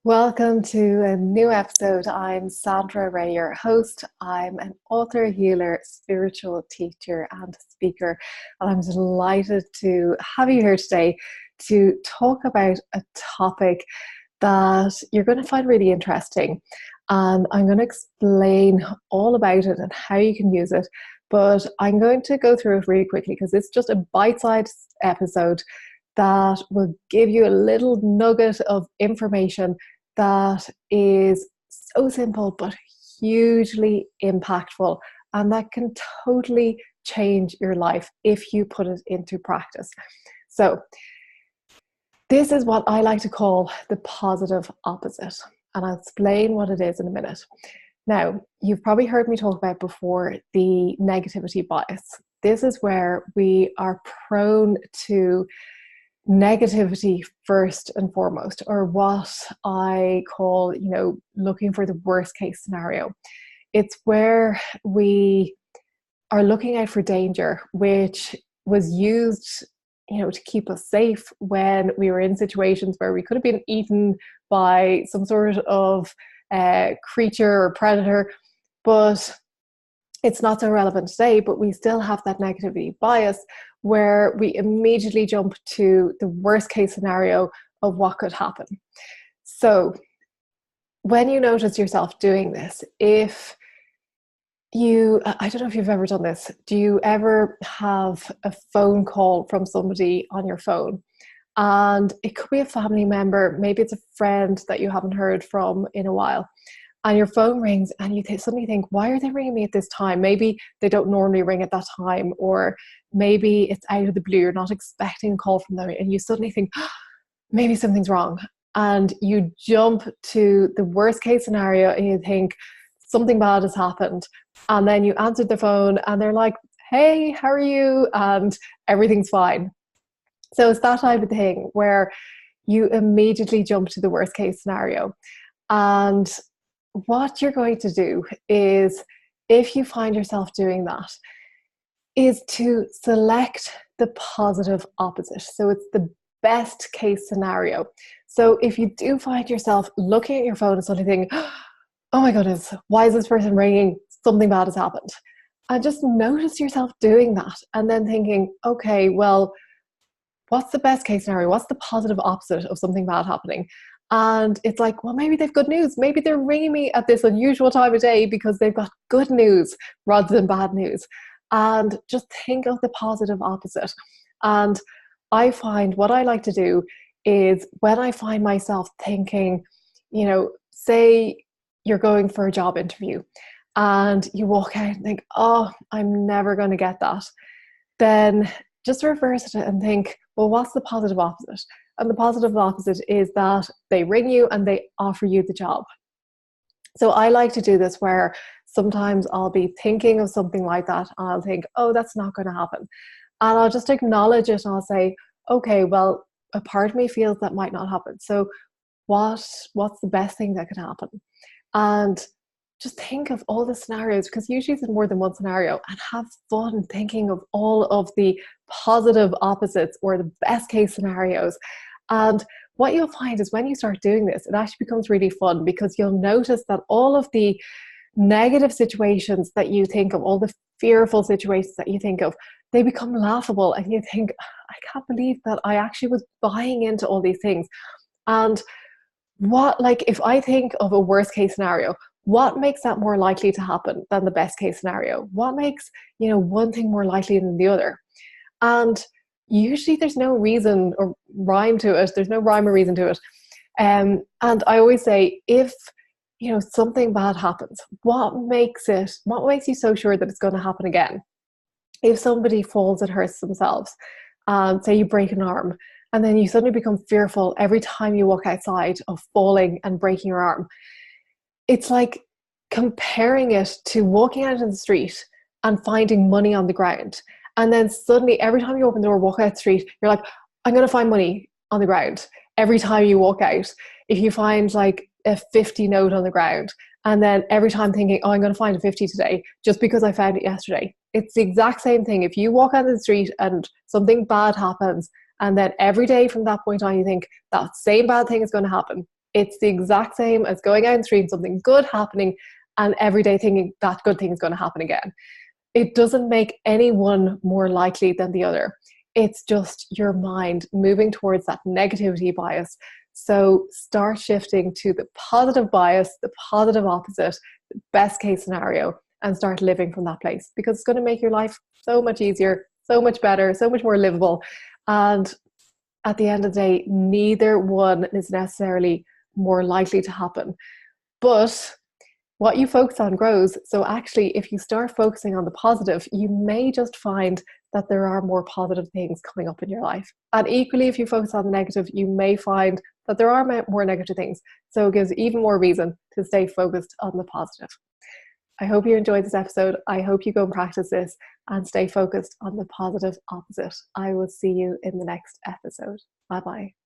Welcome to a new episode. I'm Sandra Ray, your host. I'm an author, healer, spiritual teacher, and speaker. And I'm delighted to have you here today to talk about a topic that you're going to find really interesting. And I'm going to explain all about it and how you can use it. But I'm going to go through it really quickly because it's just a bite-sized episode that will give you a little nugget of information that is so simple but hugely impactful, and that can totally change your life if you put it into practice. So this is what I like to call the positive opposite, and I'll explain what it is in a minute. Now, you've probably heard me talk about before the negativity bias. This is where we are prone to negativity first and foremost, or what I call, looking for the worst case scenario. It's where we are looking out for danger, which was used, to keep us safe when we were in situations where we could have been eaten by some sort of creature or predator. But it's not so relevant today, but we still have that negativity bias where we immediately jump to the worst case scenario of what could happen. So when you notice yourself doing this, I don't know if you've ever done this, do you ever have a phone call from somebody on your phone? And it could be a family member, maybe it's a friend that you haven't heard from in a while. And your phone rings and you suddenly think, why are they ringing me at this time? Maybe they don't normally ring at that time, or maybe it's out of the blue, you're not expecting a call from them, and you suddenly think, oh, maybe something's wrong. And you jump to the worst case scenario and you think something bad has happened. And then you answer the phone and they're like, hey, how are you? And everything's fine. So it's that type of thing where you immediately jump to the worst case scenario. And what you're going to do is, if you find yourself doing that, is to select the positive opposite. So it's the best case scenario. So if you do find yourself looking at your phone and suddenly thinking, oh my goodness, why is this person ringing? Something bad has happened. And just notice yourself doing that and then thinking, okay, well, what's the best case scenario? What's the positive opposite of something bad happening? And it's like, well, maybe they've good news. Maybe they're ringing me at this unusual time of day because they've got good news rather than bad news. And just think of the positive opposite. And I find what I like to do is, when I find myself thinking, say you're going for a job interview and you walk out and think, oh, I'm never going to get that. Then just reverse it and think, well, what's the positive opposite? And the positive opposite is that they ring you and they offer you the job. So I like to do this where sometimes I'll be thinking of something like that and I'll think, oh, that's not going to happen. And I'll just acknowledge it and I'll say, okay, well, a part of me feels that might not happen. So what's the best thing that could happen? And just think of all the scenarios, because usually it's more than one scenario, and have fun thinking of all of the positive opposites or the best case scenarios. And what you'll find is, when you start doing this, it actually becomes really fun, because you'll notice that all of the negative situations that you think of, all the fearful situations that you think of, they become laughable, and you think, I can't believe that I actually was buying into all these things. And if I think of a worst case scenario, what makes that more likely to happen than the best case scenario? What makes, one thing more likely than the other? And usually there's no reason or rhyme to it. There's no rhyme or reason to it. And I always say, if, something bad happens, what makes you so sure that it's going to happen again? If somebody falls and hurts themselves, say you break an arm, and then you suddenly become fearful every time you walk outside of falling and breaking your arm. It's like comparing it to walking out in the street and finding money on the ground. And then suddenly, every time you open the door, walk out the street, you're like, I'm going to find money on the ground. Every time you walk out, if you find like a 50 note on the ground, and then every time thinking, oh, I'm going to find a 50 today, just because I found it yesterday. It's the exact same thing. If you walk out the street and something bad happens, and then every day from that point on, you think that same bad thing is going to happen, It's the exact same as going out and seeing something good happening and every day thinking that good thing is going to happen again. It doesn't make anyone more likely than the other. It's just your mind moving towards that negativity bias. So start shifting to the positive bias, the positive opposite, the best case scenario, and start living from that place, because it's going to make your life so much easier, so much better, so much more livable. And at the end of the day, neither one is necessarily more likely to happen. But what you focus on grows. So actually, if you start focusing on the positive, you may just find that there are more positive things coming up in your life. And equally, if you focus on the negative, you may find that there are more negative things. So it gives even more reason to stay focused on the positive. I hope you enjoyed this episode. I hope you go and practice this and stay focused on the positive opposite. I will see you in the next episode. Bye-bye.